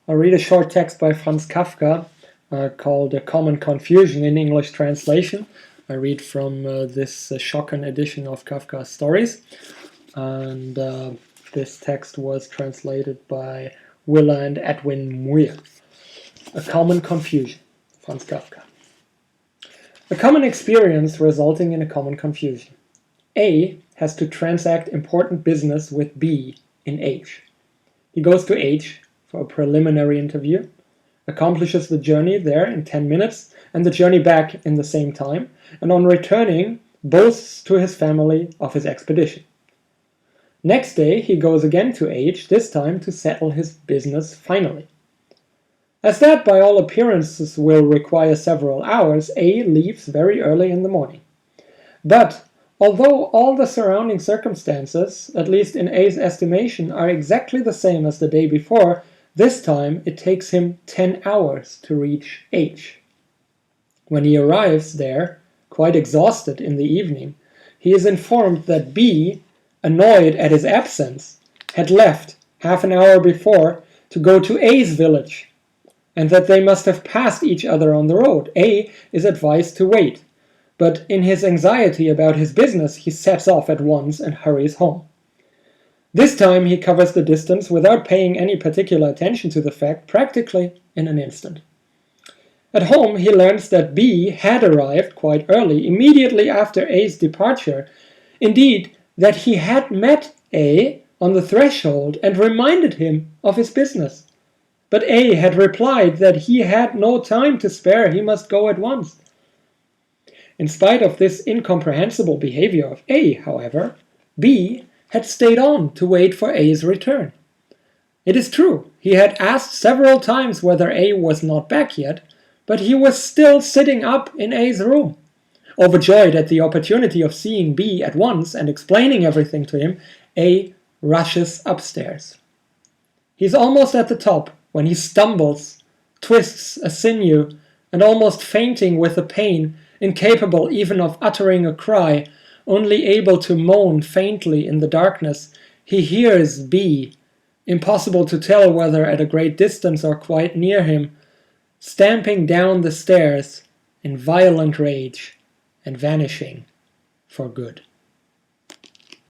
I'll read a short text by Franz Kafka called A Common Confusion in English translation. I read from this Schocken edition of Kafka's stories, and this text was translated by Willa and Edwin Muir. A Common Confusion, Franz Kafka. A common experience resulting in a common confusion. A has to transact important business with B in H. He goes to H for a preliminary interview, accomplishes the journey there in 10 minutes and the journey back in the same time, and on returning boasts to his family of his expedition. Next day he goes again to H, this time to settle his business finally. As that by all appearances will require several hours, A leaves very early in the morning. But although all the surrounding circumstances, at least in A's estimation, are exactly the same as the day before, this time it takes him 10 hours to reach H. When he arrives there, quite exhausted in the evening, he is informed that B, annoyed at his absence, had left half an hour before to go to A's village, and that they must have passed each other on the road. A is advised to wait, but in his anxiety about his business he sets off at once and hurries home. This time he covers the distance without paying any particular attention to the fact, practically in an instant. At home he learns that B had arrived quite early, immediately after A's departure, indeed that he had met A on the threshold and reminded him of his business. But A had replied that he had no time to spare, he must go at once. In spite of this incomprehensible behavior of A, however, B had stayed on to wait for A's return. It is true, he had asked several times whether A was not back yet, but he was still sitting up in A's room. Overjoyed at the opportunity of seeing B at once and explaining everything to him, A rushes upstairs. He's almost at the top when he stumbles, twists a sinew, and almost fainting with the pain, incapable even of uttering a cry, only able to moan faintly in the darkness, he hears B, impossible to tell whether at a great distance or quite near him, stamping down the stairs in violent rage and vanishing for good.